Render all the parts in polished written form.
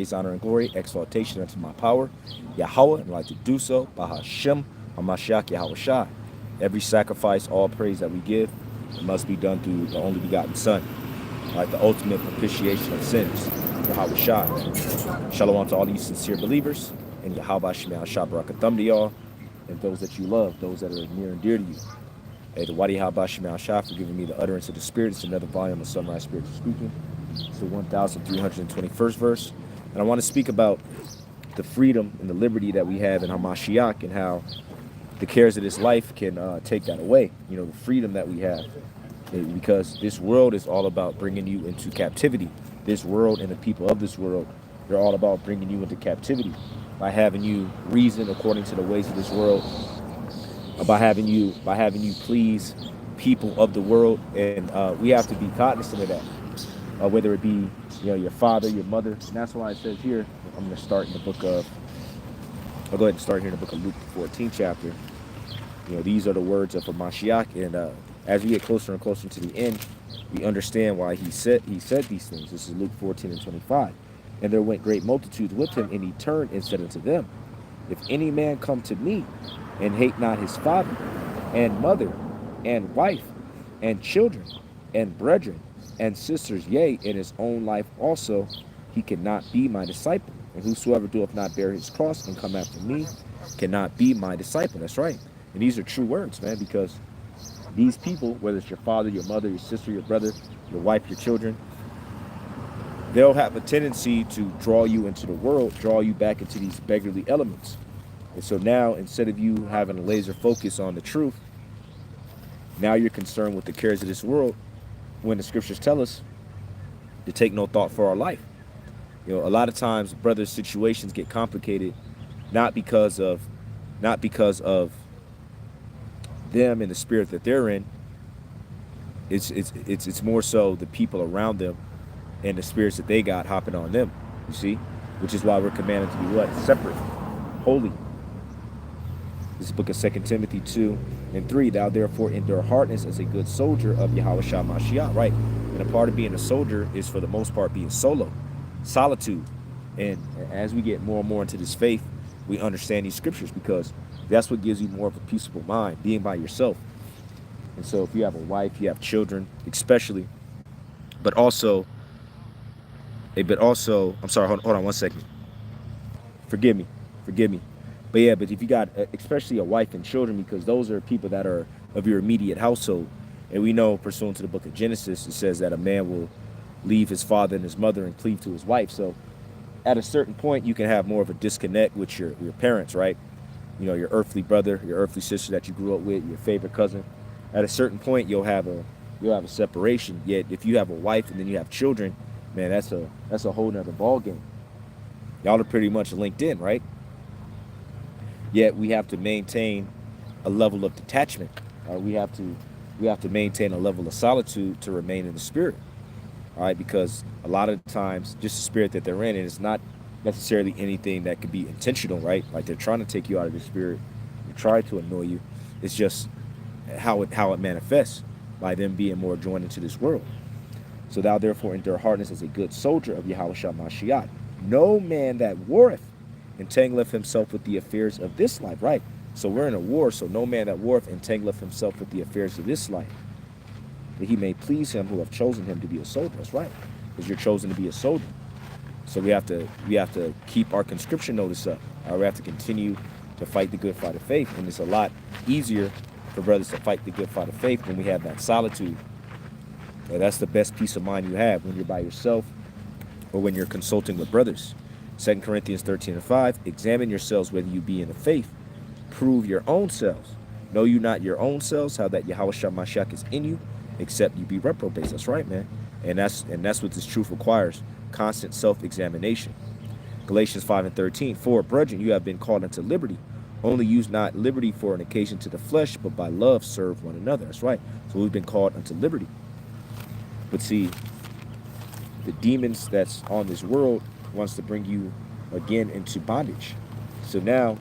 praise, honor, and glory, exaltation unto my power, Yahweh, and like to do so, Bahashem, Hamashiach, Yahweh Shai. Every sacrifice, all praise that we give, it must be done through the only begotten Son, like the ultimate propitiation of sins, Yahweh Shai. Shalom to all these sincere believers, and Yahweh Shemel Shabbarakathum to y'all, and those that you love, those that are near and dear to you. Hey, the Wadi Haba Shemel Shah for giving me the utterance of the Spirit. It's another volume of Sunrise Spiritual Speaking. It's the 1321st verse. And I want to speak about the freedom and the liberty that we have in Hamashiach and how the cares of this life can take that away. You know, the freedom that we have. Because this world is all about bringing you into captivity. This world and the people of this world, they're all about bringing you into captivity by having you reason according to the ways of this world, by having you please people of the world, and we have to be cognizant of that. Whether it be your father, your mother, and that's why it says here. I'm going to start in the book of. I'll go ahead and start here in the book of Luke, the 14th chapter. These are the words of Mashiach, and as we get closer and closer to the end, we understand why he said these things. This is Luke 14 and 25. And there went great multitudes with him, and he turned and said unto them, If any man come to me, and hate not his father, and mother, and wife, and children, and brethren, and sisters, yea, in his own life also, he cannot be my disciple. And whosoever doeth not bear his cross and come after me cannot be my disciple. That's right. And these are true words, man, because these people, whether it's your father, your mother, your sister, your brother, your wife, your children, they'll have a tendency to draw you into the world, draw you back into these beggarly elements. And so now, instead of you having a laser focus on the truth, now you're concerned with the cares of this world, when the scriptures tell us to take no thought for our life. A lot of times, brothers' situations get complicated, not because of them and the spirit that they're in. It's more so the people around them and the spirits that they got hopping on them. You see, which is why we're commanded to be what? Separate, holy. This is the book of 2 Timothy 2 and 3. Thou therefore endure hardness as a good soldier of Yahweh Shah Mashiach. Right. And a part of being a soldier is, for the most part, being solo, solitude. And as we get more and more into this faith, we understand these scriptures, because that's what gives you more of a peaceable mind, being by yourself. And so if you have a wife, you have children, especially, but also, I'm sorry, hold on 1 second. Forgive me. But yeah, but if you got especially a wife and children, because those are people that are of your immediate household. And we know, pursuant to the book of Genesis, it says that a man will leave his father and his mother and cleave to his wife. So at a certain point, you can have more of a disconnect with your parents, right? Your earthly brother, your earthly sister that you grew up with, your favorite cousin. At a certain point, you'll have a separation. Yet if you have a wife and then you have children, man, that's a whole nother ball game. Y'all are pretty much linked in, right? Yet we have to maintain a level of detachment. We have to maintain a level of solitude to remain in the spirit. All right, because a lot of times, just the spirit that they're in, and it's not necessarily anything that could be intentional, right? Like they're trying to take you out of the spirit, they try to annoy you. It's just how it manifests by them being more joined into this world. So thou therefore endure hardness as a good soldier of Yahweh Shah Mashiach. No man that warreth entangleth himself with the affairs of this life, right? So we're in a war, so no man that warreth entangleth himself with the affairs of this life, that he may please him who have chosen him to be a soldier. That's right, because you're chosen to be a soldier. So we have to keep our conscription notice up. We have to continue to fight the good fight of faith, and it's a lot easier for brothers to fight the good fight of faith when we have that solitude. And that's the best peace of mind you have, when you're by yourself or when you're consulting with brothers. 2 Corinthians 13 and 5, examine yourselves whether you be in the faith. Prove your own selves. Know you not your own selves, how that Yahweh Shah Mashiach is in you, except you be reprobates. That's right, man. And that's what this truth requires, constant self-examination. Galatians 5 and 13, for brethren, you have been called unto liberty. Only use not liberty for an occasion to the flesh, but by love serve one another. That's right. So we've been called unto liberty. But see, the demons that's on this world wants to bring you again into bondage. So now,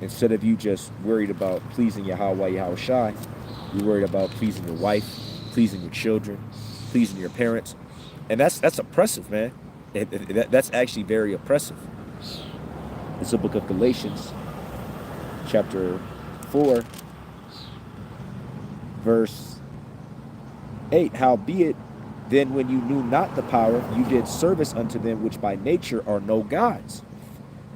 instead of you just worried about pleasing Yahweh Shai, you're worried about pleasing your wife, pleasing your children, pleasing your parents. And that's oppressive, man. That's actually very oppressive. It's the book of Galatians, chapter 4, verse 8. Howbeit, then when you knew not the power, you did service unto them which by nature are no gods.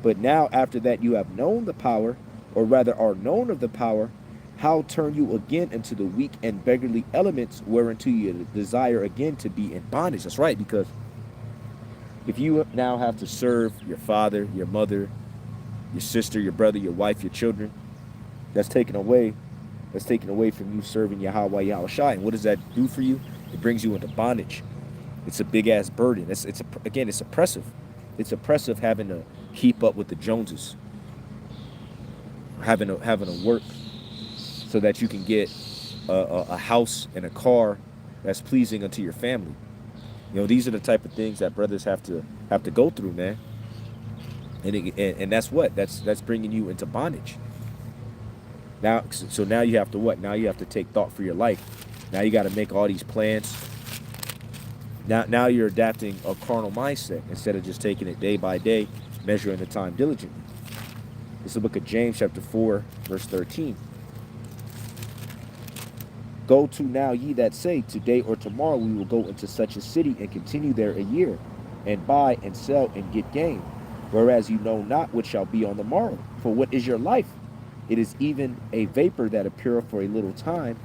But now after that you have known the power, or rather are known of the power, how turn you again into the weak and beggarly elements whereunto you desire again to be in bondage? That's right, because if you now have to serve your father, your mother, your sister, your brother, your wife, your children, that's taken away. That's taken away from you serving Yahweh Yahushai. And what does that do for you? It brings you into bondage. It's a big ass burden. Again, it's oppressive. It's oppressive having to keep up with the Joneses, having to work so that you can get a house and a car that's pleasing unto your family. You know, these are the type of things that brothers have to go through, man. And that's what that's bringing you into bondage. Now, so now you have to what? Now you have to take thought for your life. Now you got to make all these plans. Now you're adapting a carnal mindset instead of just taking it day by day, measuring the time diligently. It's the book of James, chapter 4, verse 13. Go to now ye that say, today or tomorrow we will go into such a city and continue there a year, and buy and sell and get gain, whereas you know not what shall be on the morrow. For what is your life? It is even a vapor that appeareth for a little time,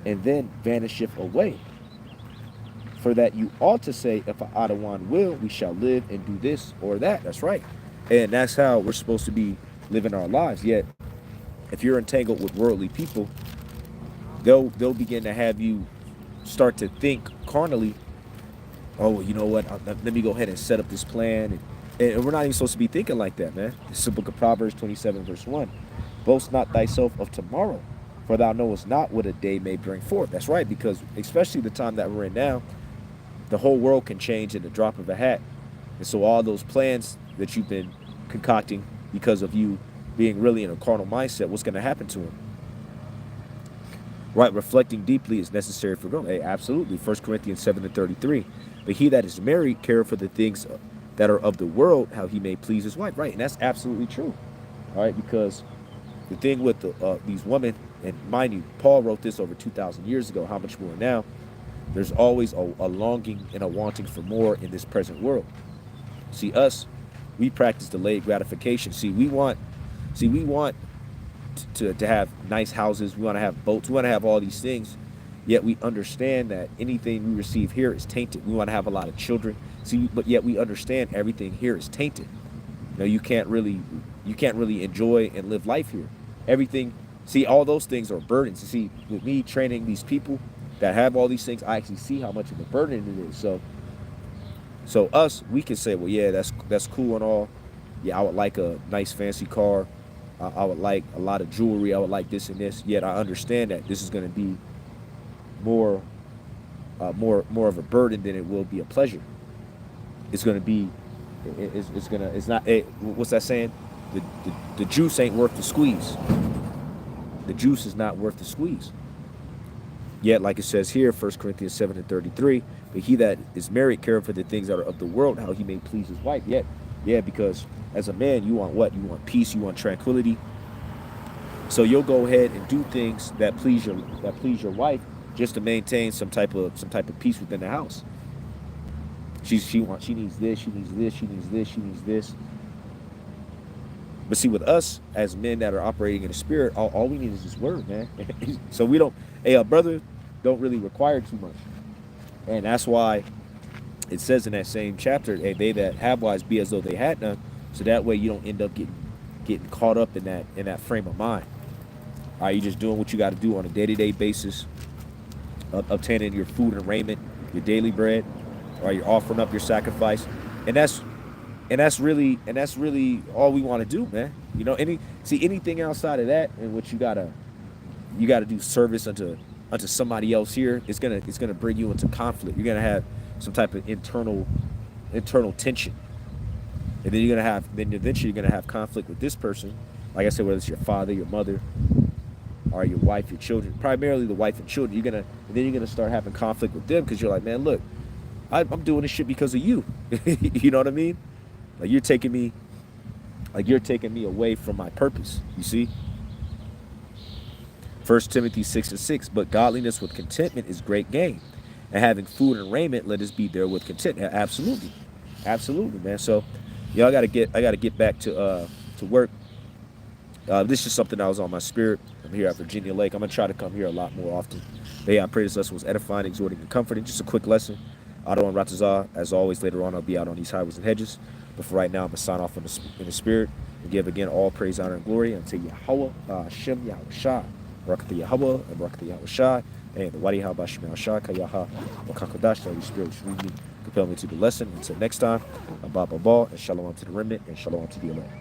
and then vanisheth away. For that you ought to say, if Adawan will, we shall live and do this or that. That's right. And that's how we're supposed to be living our lives. Yet, if you're entangled with worldly people, they'll begin to have you start to think carnally. Oh, well, you know what? Let me go ahead and set up this plan. And we're not even supposed to be thinking like that, man. This is the book of Proverbs 27, verse 1. Boast not thyself of tomorrow, for thou knowest not what a day may bring forth. That's right, because especially the time that we're in now, the whole world can change in the drop of a hat. And so all those plans that you've been concocting because of you being really in a carnal mindset, what's going to happen to them? Right, reflecting deeply is necessary for growth. Hey, absolutely. 1 Corinthians 7:33. But he that is married careth for the things that are of the world, how he may please his wife. Right, and that's absolutely true. All right, because the thing with these women, and mind you, Paul wrote this over 2,000 years ago, how much more now? There's always a longing and a wanting for more in this present world. See, we practice delayed gratification. We want to have nice houses. We want to have boats. We want to have all these things. Yet we understand that anything we receive here is tainted. We want to have a lot of children. But yet we understand everything here is tainted. You know, you can't really enjoy and live life here. Everything, all those things are burdens. With me training these people that have all these things, I actually see how much of a burden it is. So we can say, well, yeah, that's cool and all. Yeah, I would like a nice fancy car. I would like a lot of jewelry. I would like this and this. Yet I understand that this is going to be more of a burden than it will be a pleasure. It's going to be, it's not. What's that saying? The juice ain't worth the squeeze. The juice is not worth the squeeze. Yet, like it says here, 1 Corinthians 7:33, but he that is married careth for the things that are of the world, how he may please his wife. Because as a man, you want what? You want peace, you want tranquility. So you'll go ahead and do things that please your wife just to maintain some type of peace within the house. She needs this, she needs this, she needs this, she needs this. But see, with us as men that are operating in the spirit, all we need is this word, man. So we don't, a brother don't really require too much. And that's why it says in that same chapter, hey, they that have wives be as though they had none. So that way you don't end up getting caught up in that frame of mind. All right, you're just doing what you got to do on a day-to-day basis, obtaining your food and raiment, your daily bread. All right, you're offering up your sacrifice, and that's really all we want to do, man. You know, anything outside of that, and what you gotta do service unto somebody else here, it's gonna bring you into conflict. You're gonna have some type of internal tension, and then eventually you're gonna have conflict with this person. Like I said, whether it's your father, your mother, or your wife, your children, primarily the wife and children. You're gonna start having conflict with them because you're like, man, look, I'm doing this shit because of you. You know what I mean? Like you're taking me away from my purpose. You see? 1 Timothy 6:6. But godliness with contentment is great gain. And having food and raiment, let us be there with content. Absolutely. Absolutely, man. So, I gotta get back to work. This is something that was on my spirit. I'm here at Virginia Lake. I'm gonna try to come here a lot more often. But yeah, I pray this lesson was edifying, exhorting, and comforting. Just a quick lesson. Ado and Ratazah. As always, later on I'll be out on these highways and hedges. But for right now, I'm gonna sign off in the spirit and give again all praise, honor, and glory unto Yahweh, Hashem, Yahweh Shai, Barakatah Yahweh, and Barakatah Yahweh Shai, and the Wadi Habashim Shai, Kayaha, Wakakodash, the Holy Spirit, which lead me, compel me to the lesson. Until next time, Abba Baba, and Shalom to the remnant, and Shalom to the elect.